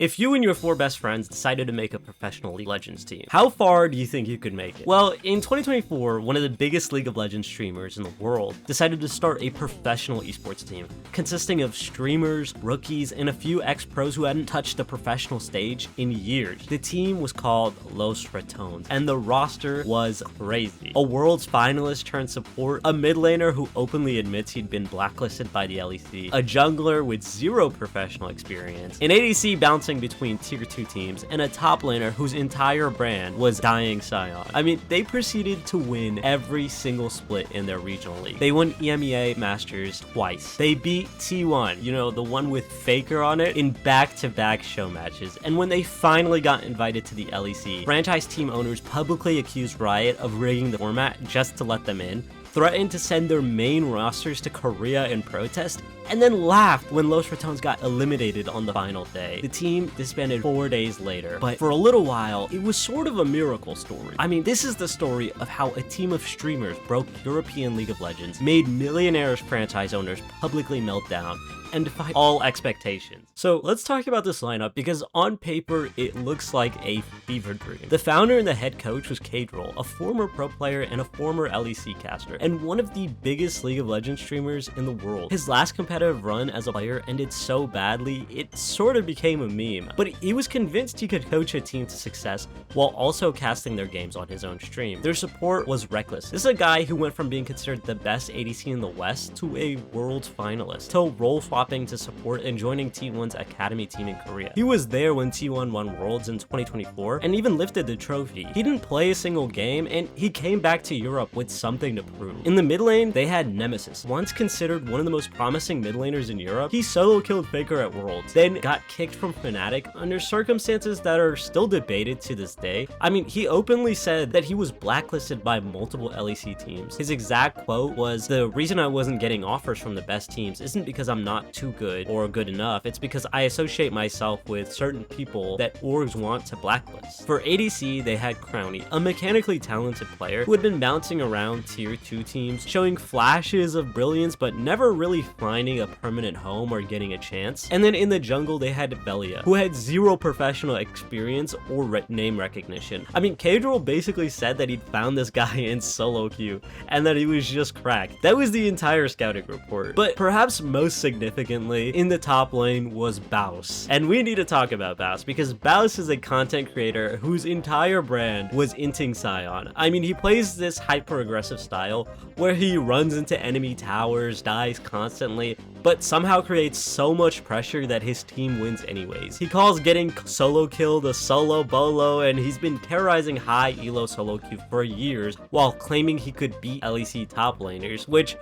If you and your 4 best friends decided to make a professional League of Legends team, how far do you think you could make it? Well, in 2024, one of the biggest League of Legends streamers in the world decided to start a professional esports team, consisting of streamers, rookies, and a few ex-pros who hadn't touched the professional stage in years. The team was called Los Ratones, and the roster was crazy. A Worlds finalist turned support, a mid laner who openly admits he'd been blacklisted by the LEC, a jungler with 0 professional experience, an ADC bouncing between tier 2 teams, and a top laner whose entire brand was dying Scion. I mean, they proceeded to win every single split in their regional league. They won EMEA Masters twice. They beat T1, you know, the one with Faker on it, in back-to-back show matches. And when they finally got invited to the LEC, franchise team owners publicly accused Riot of rigging the format just to let them in, threatened to send their main rosters to Korea in protest, and then laughed when Los Ratones got eliminated on the final day. The team disbanded 4 days later, but for a little while, it was sort of a miracle story. I mean, this is the story of how a team of streamers broke European League of Legends, made millionaires franchise owners publicly melt down, and defied all expectations. So let's talk about this lineup, because on paper, it looks like a fever dream. The founder and the head coach was Caedrel, a former pro player and a former LEC caster, and one of the biggest League of Legends streamers in the world. His last competitive run as a player ended so badly, it sort of became a meme, but he was convinced he could coach a team to success while also casting their games on his own stream. Their support was Rekkles. This is a guy who went from being considered the best ADC in the West to a Worlds finalist, to role swapping to support and joining T1's academy team in Korea. He was there when T1 won Worlds in 2024 and even lifted the trophy. He didn't play a single game, and he came back to Europe with something to prove. In the mid lane, they had Nemesis, once considered one of the most promising mid laners in Europe. He solo killed Faker at Worlds, then got kicked from Fnatic under circumstances that are still debated to this day. I mean, he openly said that he was blacklisted by multiple LEC teams. His exact quote was, "The reason I wasn't getting offers from the best teams isn't because I'm not too good or good enough, it's because I associate myself with certain people that orgs want to blacklist." For ADC, they had Crownie, a mechanically talented player who had been bouncing around tier 2 teams, showing flashes of brilliance but never really finding a permanent home or getting a chance. And then in the jungle, they had Velja, who had 0 professional experience or name recognition. I mean, Caedrel basically said that he'd found this guy in solo queue and that he was just cracked. That was the entire scouting report. But perhaps most significantly, in the top lane was Thebausffs. And we need to talk about Thebausffs, because Thebausffs is a content creator whose entire brand was inting Scion. I mean, he plays this hyper-aggressive style where he runs into enemy towers, dies constantly, but somehow creates so much pressure that his team wins anyways. He calls getting solo killed a solo bolo, and he's been terrorizing high elo solo queue for years while claiming he could beat LEC top laners, which,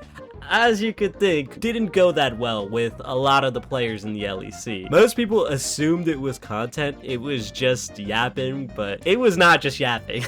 as you could think, didn't go that well with a lot of the players in the LEC. Most people assumed it was content, it was just yapping, but it was not just yapping.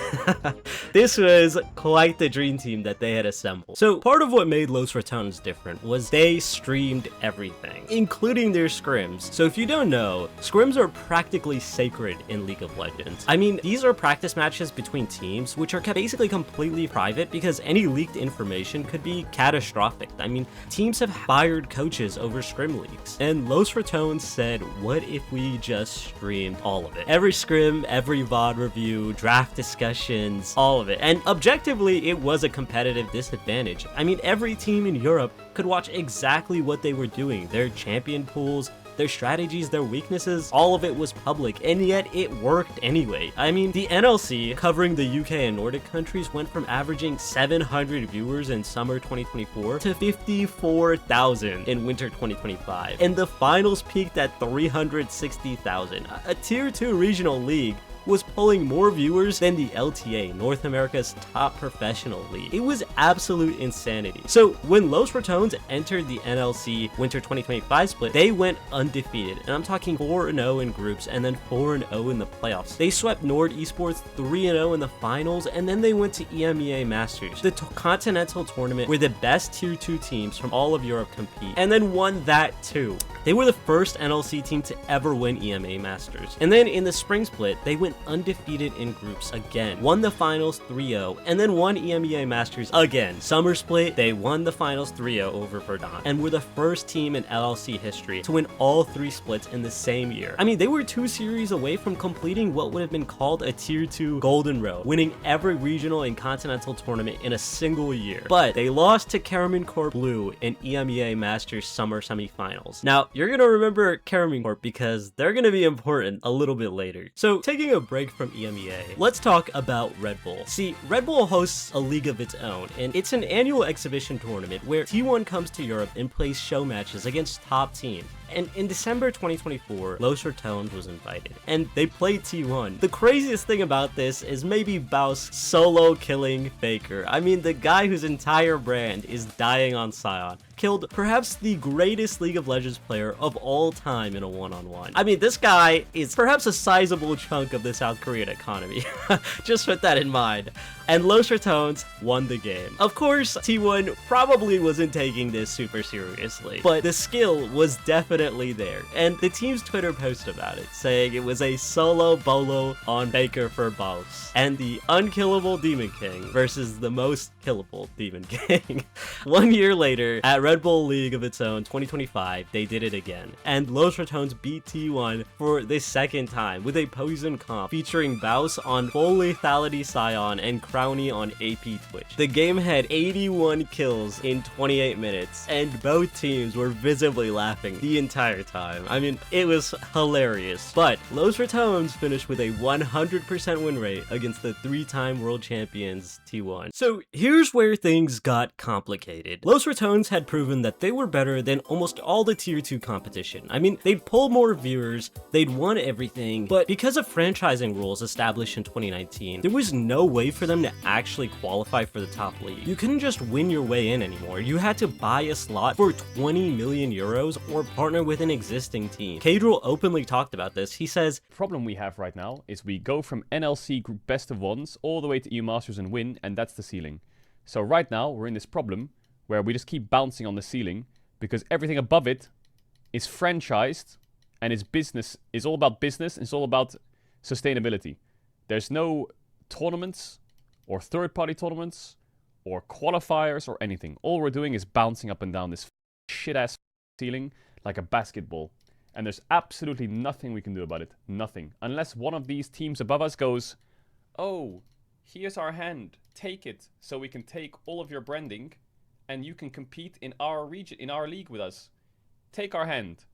This was quite the dream team that they had assembled. So part of what made Los Ratones different was they streamed everything, including their scrims. So if you don't know, scrims are practically sacred in League of Legends. I mean, these are practice matches between teams, which are basically completely private because any leaked information could be catastrophic. I mean, teams have fired coaches over scrim leagues. And Los Ratones said, what if we just streamed all of it? Every scrim, every VOD review, draft discussions, all of it. And objectively, it was a competitive disadvantage. I mean, every team in Europe could watch exactly what they were doing. Their champion pools, their strategies, their weaknesses, all of it was public, and yet it worked anyway. I mean, the NLC, covering the UK and Nordic countries, went from averaging 700 viewers in summer 2024 to 54,000 in winter 2025, and the finals peaked at 360,000. A tier 2 regional league was pulling more viewers than the LTA, North America's top professional league. It was absolute insanity. So when Los Ratones entered the NLC Winter 2025 split, they went undefeated, and I'm talking 4-0 in groups and then 4-0 in the playoffs. They swept Nord Esports 3-0 in the finals, and then they went to EMEA Masters, the continental tournament where the best tier 2 teams from all of Europe compete, and then won that too. They were the first NLC team to ever win EMEA Masters. And then in the spring split, they went went undefeated in groups again, won the finals 3-0, and then won EMEA Masters again. Summer split, they won the finals 3-0 over Verdant, and were the first team in LLC history to win all 3 splits in the same year. I mean, they were 2 series away from completing what would have been called a Tier 2 Golden Road, winning every regional and continental tournament in a single year. But they lost to Karamin Corp Blue in EMEA Masters Summer semifinals. Now, you're gonna remember Karamin Corp because they're gonna be important a little bit later. So, taking a break from EMEA, let's talk about Red Bull. See, Red Bull hosts a league of its own, and it's an annual exhibition tournament where T1 comes to Europe and plays show matches against top teams. And in December 2024, Los Ratones was invited, and they played T1. The craziest thing about this is maybe Baus solo killing Faker. I mean, the guy whose entire brand is dying on Sion killed perhaps the greatest League of Legends player of all time in a one-on-one. I mean, this guy is perhaps a sizable chunk of the South Korean economy. Just put that in mind. And Los Ratones won the game. Of course, T1 probably wasn't taking this super seriously, but the skill was definitely there. And the team's Twitter post about it, saying it was a solo bolo on Faker for Baus, and the unkillable Demon King versus the most killable Demon King. 1 year later, at Red Bull League of its own 2025, they did it again, and Los Ratones beat T1 for the second time with a poison comp featuring Baus on full lethality Sion and Crownie on AP Twitch. The game had 81 kills in 28 minutes, and both teams were visibly laughing the entire time. I mean, it was hilarious. But Los Ratones finished with a 100% win rate against the 3-time world champions T1. So here's where things got complicated. Los Ratones had proven that they were better than almost all the tier 2 competition. I mean, they'd pulled more viewers, they'd won everything, but because of franchising rules established in 2019, there was no way for them to actually qualify for the top league. You couldn't just win your way in anymore. You had to buy a slot for 20 million euros or partner with an existing team. Caedrel openly talked about this. He says, "The problem we have right now is we go from NLC group best of ones all the way to EMEA Masters and win, and that's the ceiling. So right now we're in this problem where we just keep bouncing on the ceiling because everything above it is franchised and is business, is all about business, and it's all about sustainability. There's no tournaments or third-party tournaments or qualifiers or anything. All we're doing is bouncing up and down this shit-ass ceiling like a basketball. And there's absolutely nothing we can do about it. Nothing. Unless one of these teams above us goes, oh, here's our hand. Take it so we can take all of your branding and you can compete in our region, in our league with us. Take our hand.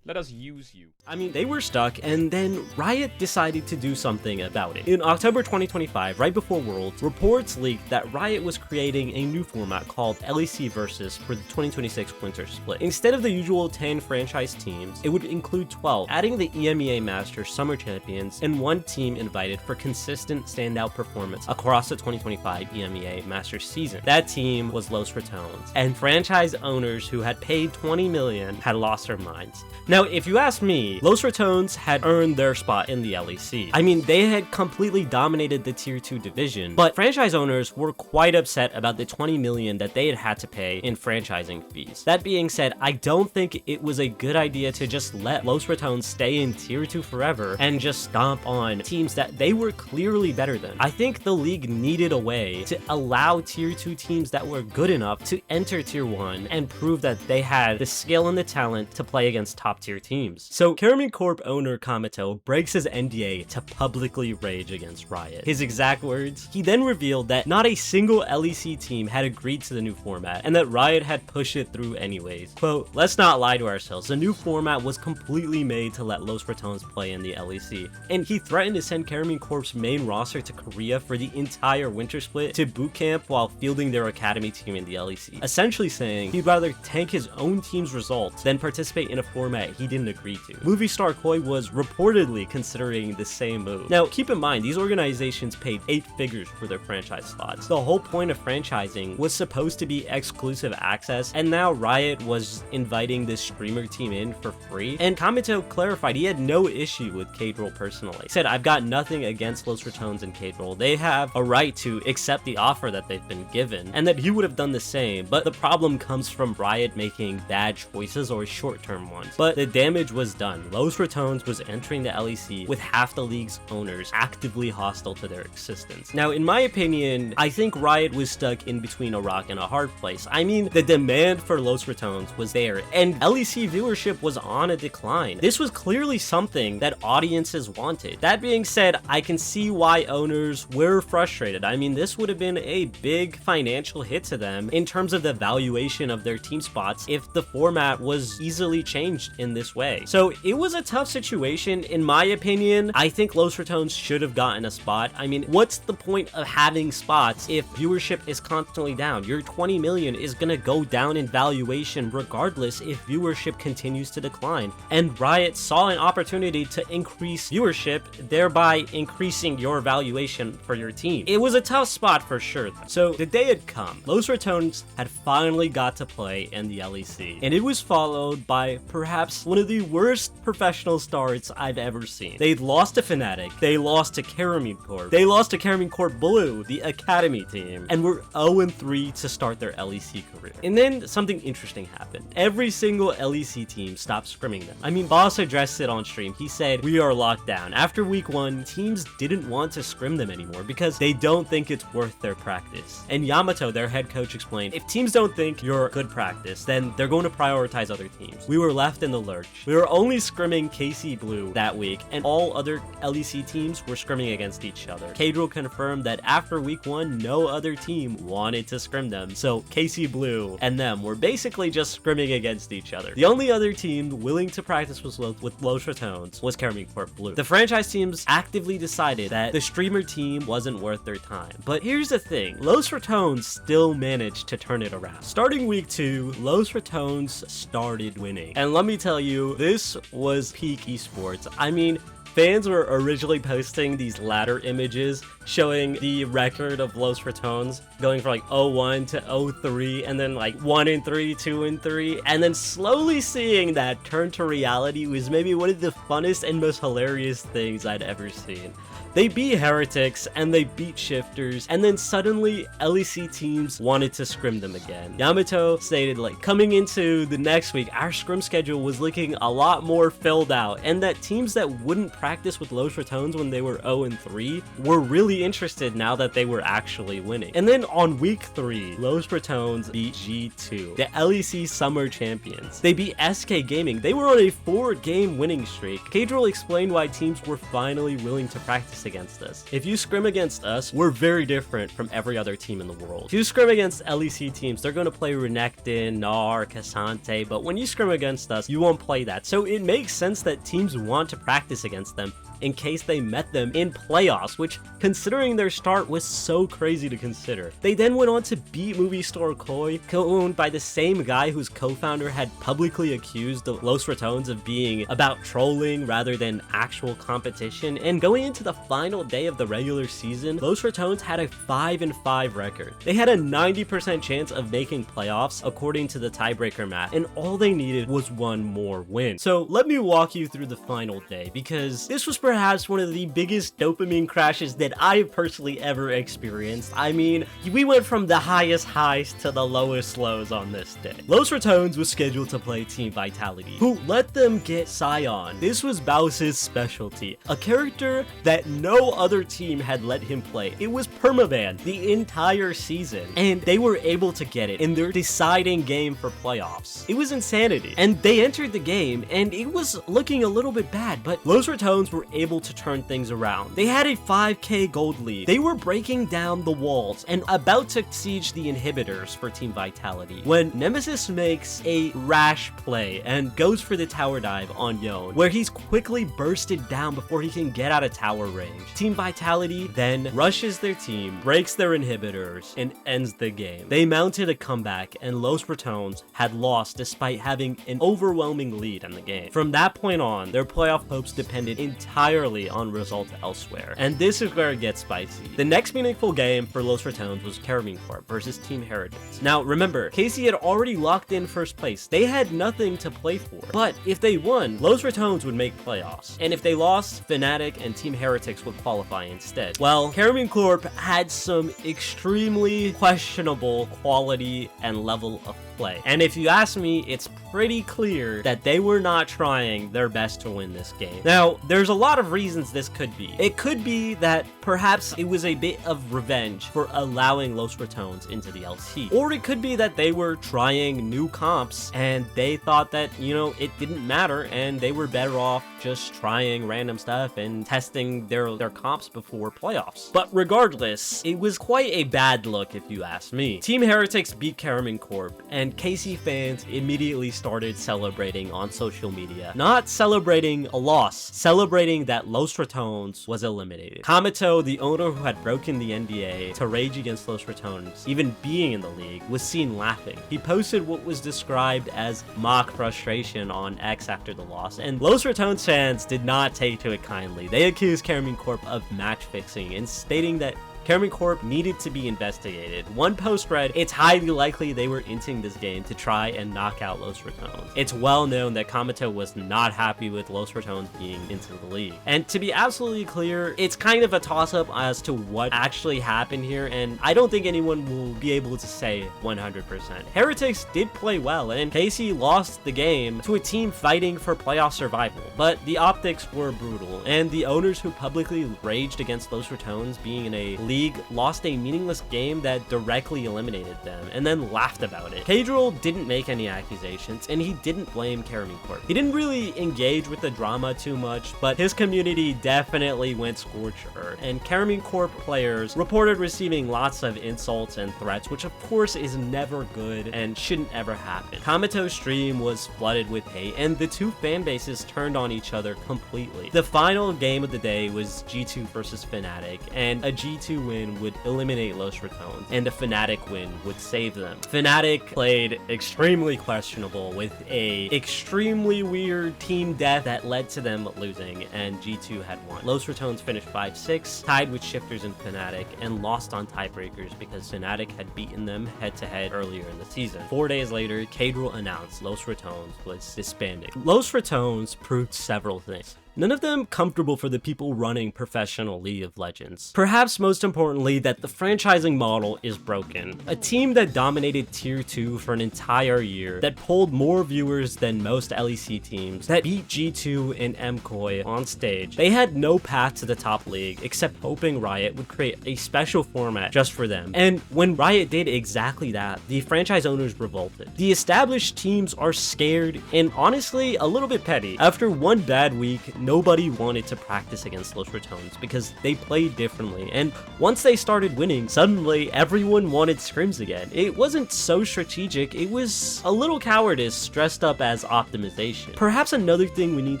Let us use you." I mean, they were stuck, and then Riot decided to do something about it. In October 2025, right before Worlds, reports leaked that Riot was creating a new format called LEC Versus for the 2026 Winter Split. Instead of the usual 10 franchise teams, it would include 12, adding the EMEA Masters Summer Champions and 1 team invited for consistent standout performance across the 2025 EMEA Masters season. That team was Los Ratones, and franchise owners who had paid 20 million had lost their minds. Now, if you ask me, Los Ratones had earned their spot in the LEC. I mean, they had completely dominated the Tier 2 division, but franchise owners were quite upset about the 20 million that they had to pay in franchising fees. That being said, I don't think it was a good idea to just let Los Ratones stay in Tier 2 forever and just stomp on teams that they were clearly better than. I think the league needed a way to allow Tier 2 teams that were good enough to enter Tier 1 and prove that they had the skill and the talent to play against top tier teams. So Karamin Corp owner Kamito breaks his NDA to publicly rage against Riot. His exact words: he then revealed that not a single LEC team had agreed to the new format and that Riot had pushed it through anyways. Quote, "Let's not lie to ourselves. The new format was completely made to let Los Ratones play in the LEC." And he threatened to send Karamin Corp's main roster to Korea for the entire winter split to boot camp while fielding their academy team in the LEC. Essentially saying he'd rather tank his own team's results than participate in a format he didn't agree to. Movie star Koi was reportedly considering the same move. Now, keep in mind, these organizations paid 8 figures for their franchise slots. The whole point of franchising was supposed to be exclusive access, and now Riot was inviting this streamer team in for free. And Kamito clarified he had no issue with Caedrel personally. He said, "I've got nothing against Los Ratones and Caedrel. They have a right to accept the offer that they've been given," and that he would have done the same, but the problem comes from Riot making bad choices or short-term ones. But the damage was done. Los Ratones was entering the LEC with half the league's owners actively hostile to their existence. Now, in my opinion, I think Riot was stuck in between a rock and a hard place. I mean, the demand for Los Ratones was there, and LEC viewership was on a decline. This was clearly something that audiences wanted. That being said, I can see why owners were frustrated. I mean, this would have been a big financial hit to them in terms of the valuation of their team spots if the format was easily changed in this way. So it was a tough situation. In my opinion, I think Los Ratones should have gotten a spot. I mean, what's the point of having spots if viewership is constantly down? Your 20 million is gonna go down in valuation regardless if viewership continues to decline. And Riot saw an opportunity to increase viewership, thereby increasing your valuation for your team. It was a tough spot for sure. So the day had come. Los Ratones had finally got to play in the LEC, and it was followed by perhaps one of the worst professional starts I've ever seen. They'd lost to Fnatic, they lost to Caedrel Corp, they lost to Caedrel Corp Blue, the Academy team, and were 0-3 to start their LEC career. And then something interesting happened. Every single LEC team stopped scrimming them. I mean, Boss addressed it on stream. He said, "We are locked down." After week 1, teams didn't want to scrim them anymore because they don't think it's worth their practice. And Yamato, their head coach, explained, if teams don't think you're good practice, then they're going to prioritize other teams. We were left in the lurch. We were only scrimming KC Blue that week, and all other LEC teams were scrimming against each other. Caedrel confirmed that after week 1, no other team wanted to scrim them, so KC Blue and them were basically just scrimming against each other. The only other team willing to practice with Los Ratones was Caedrel Corp Blue. The franchise teams actively decided that the streamer team wasn't worth their time. But here's the thing, Los Ratones still managed to turn it around. Starting week 2, Los Ratones started winning. And let me tell you, this was peak esports. I mean, fans were originally posting these ladder images showing the record of Los Ratones going from like 0-1 to 0-3 and then like 1-3, 2-3, and then slowly seeing that turn to reality was maybe one of the funnest and most hilarious things I'd ever seen. They beat Heretics and they beat Shifters, and then suddenly LEC teams wanted to scrim them again. Yamato stated, like, coming into the next week, our scrim schedule was looking a lot more filled out, and that teams that wouldn't practice with Los Ratones when they were 0-3 were really interested now that they were actually winning. And then on week 3, Los Ratones beat G2, the LEC Summer Champions. They beat SK Gaming. They were on a 4-game winning streak. Caedrel explained why teams were finally willing to practice against us. If you scrim against us, we're very different from every other team in the world. If you scrim against LEC teams, they're going to play Renekton, Gnar, Cassante, but when you scrim against us, you won't play that. So it makes sense that teams want to practice against them in case they met them in playoffs, which, considering their start, was so crazy to consider. They then went on to beat Movie Store Koi, co-owned by the same guy whose co-founder had publicly accused the Los Ratones of being about trolling rather than actual competition. And going into the final day of the regular season, Los Ratones had a 5-5 record. They had a 90% chance of making playoffs according to the tiebreaker math, and all they needed was one more win. So let me walk you through the final day, because this was perhaps one of the biggest dopamine crashes that I've personally ever experienced. I mean, we went from the highest highs to the lowest lows on this day. Los Ratones was scheduled to play Team Vitality, who let them get Sion. This was Thebausffs' specialty, a character that no other team had let him play. It was permaban the entire season, and they were able to get it in their deciding game for playoffs. It was insanity, and they entered the game, and it was looking a little bit bad, but Los Ratones were able to turn things around. They had a 5k gold lead. They were breaking down the walls and about to siege the inhibitors for Team Vitality when Nemesis makes a rash play and goes for the tower dive on Yone, where he's quickly bursted down before he can get out of tower range. Team Vitality then rushes their team, breaks their inhibitors, and ends the game. They mounted a comeback, and Los Ratones had lost despite having an overwhelming lead in the game. From that point on, their playoff hopes depended entirely on results elsewhere, and this is where it gets spicy. The next meaningful game for Los Ratones was Caedrel Corp versus Team Heretics. Now remember, KC had already locked in first place. They had nothing to play for, but if they won, Los Ratones would make playoffs, and if they lost, Fnatic and Team Heretics would qualify instead. Well, Caedrel Corp had some extremely questionable quality and level of play. And if you ask me, it's pretty clear that they were not trying their best to win this game. Now, there's a lot of reasons this could be. It could be that perhaps it was a bit of revenge for allowing Los Ratones into the LT. Or it could be that they were trying new comps and they thought that, you know, it didn't matter and they were better off just trying random stuff and testing their comps before playoffs. But regardless, it was quite a bad look if you ask me. Team Heretics beat Karman Corp, and KC fans immediately started celebrating on social media. Not celebrating a loss, celebrating that Los Ratones was eliminated. Kamito, the owner who had broken the NDA to rage against Los Ratones, even being in the league, was seen laughing. He posted what was described as mock frustration on X after the loss, and Los Ratones fans did not take to it kindly. They accused Karman Corp of match fixing and stating that Karman Corp needed to be investigated. One post read, "It's highly likely they were inting this game to try and knock out Los Ratones." It's well known that Kamito was not happy with Los Ratones being into the league. And to be absolutely clear, it's kind of a toss-up as to what actually happened here, and I don't think anyone will be able to say 100%. Heretics did play well, and KC lost the game to a team fighting for playoff survival, but the optics were brutal, and the owners who publicly raged against Los Ratones being in a league lost a meaningless game that directly eliminated them, and then laughed about it. Caedrel didn't make any accusations, and he didn't blame Karman Corp. He didn't really engage with the drama too much, but his community definitely went scorched earth, and Karman Corp players reported receiving lots of insults and threats, which of course is never good and shouldn't ever happen. Kamito's stream was flooded with hate, and the two fan bases turned on each other completely. The final game of the day was G2 versus Fnatic, and a G2 win would eliminate Los Ratones, and a Fnatic win would save them. Fnatic played extremely questionable with a extremely weird team death that led to them losing, and G2 had won. Los Ratones finished 5-6, tied with Shifters and Fnatic, and lost on tiebreakers because Fnatic had beaten them head-to-head earlier in the season. 4 days later, Caedrel announced Los Ratones was disbanding. Los Ratones proved several things. None of them comfortable for the people running professional League of Legends. Perhaps most importantly, that the franchising model is broken. A team that dominated Tier 2 for an entire year, that pulled more viewers than most LEC teams, that beat G2 and MKOI on stage. They had no path to the top league, except hoping Riot would create a special format just for them. And when Riot did exactly that, the franchise owners revolted. The established teams are scared and honestly a little bit petty. After one bad week, nobody wanted to practice against Los Ratones because they played differently, and once they started winning, suddenly everyone wanted scrims again. It wasn't so strategic, it was a little cowardice dressed up as optimization. Perhaps another thing we need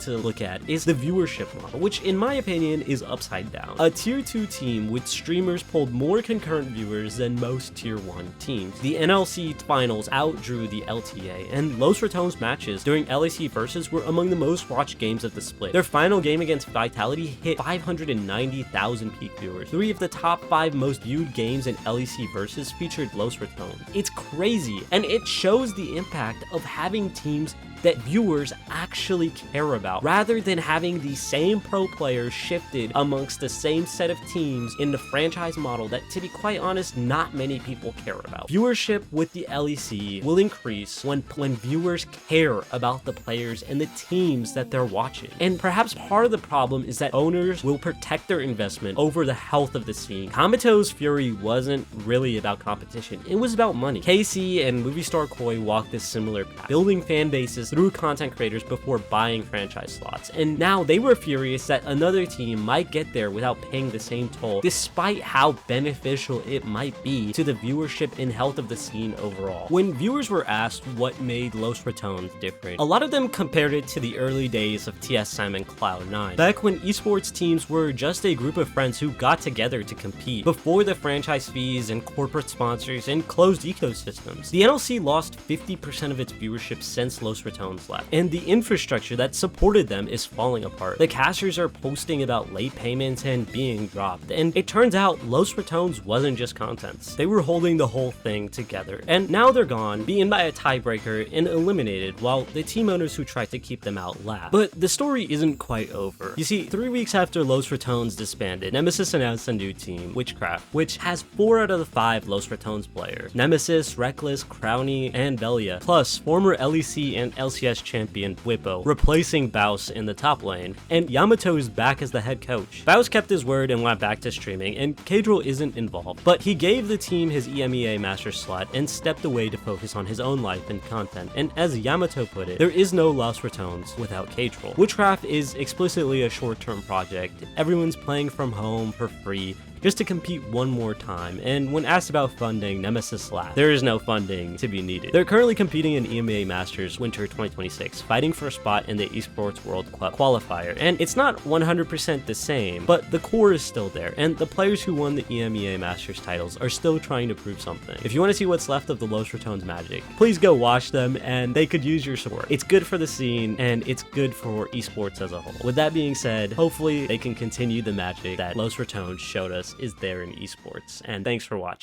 to look at is the viewership model, which in my opinion is upside down. A Tier 2 team with streamers pulled more concurrent viewers than most Tier 1 teams. The NLC finals outdrew the LTA, and Los Ratones matches during LEC Versus were among the most watched games of the split. Their final game against Vitality hit 590,000 peak viewers. 3 of the top 5 most viewed games in LEC Versus featured Los Ratones. It's crazy, and it shows the impact of having teams that viewers actually care about, rather than having the same pro players shifted amongst the same set of teams in the franchise model that, to be quite honest, not many people care about. Viewership with the LEC will increase when viewers care about the players and the teams that they're watching. And perhaps part of the problem is that owners will protect their investment over the health of the scene. Kamito's fury wasn't really about competition, it was about money. KC and movie star Koi walked this similar path, building fan bases through content creators before buying franchise slots, and now they were furious that another team might get there without paying the same toll, despite how beneficial it might be to the viewership and health of the scene overall. When viewers were asked what made Los Ratones different, a lot of them compared it to the early days of TSM and Cloud9, back when esports teams were just a group of friends who got together to compete, before the franchise fees and corporate sponsors and closed ecosystems. The NLC lost 50% of its viewership since Los Ratones Ratones left, and the infrastructure that supported them is falling apart. The casters are posting about late payments and being dropped, and it turns out Los Ratones wasn't just contents. They were holding the whole thing together, and now they're gone, beaten by a tiebreaker and eliminated, while the team owners who tried to keep them out laughed. But the story isn't quite over. You see, 3 weeks after Los Ratones disbanded, Nemesis announced a new team, Witchcraft, which has 4 out of the 5 Los Ratones players: Nemesis, Rekkles, Crownie, and Velja, plus former LEC and LCS champion Whippo, replacing Thebausffs in the top lane, and Yamato is back as the head coach. Thebausffs kept his word and went back to streaming, and Caedrel isn't involved, but he gave the team his EMEA Masters slot and stepped away to focus on his own life and content, and as Yamato put it, there is no Los Ratones without Caedrel. Witchcraft is explicitly a short-term project. Everyone's playing from home for free, just to compete one more time, and when asked about funding, Nemesis laughed. There is no funding to be needed. They're currently competing in EMEA Masters Winter 2026, fighting for a spot in the Esports World Club qualifier, and it's not 100% the same, but the core is still there, and the players who won the EMEA Masters titles are still trying to prove something. If you want to see what's left of the Los Ratones magic, please go watch them, and they could use your support. It's good for the scene, and it's good for esports as a whole. With that being said, hopefully they can continue the magic that Los Ratones showed us is there in esports, and thanks for watching.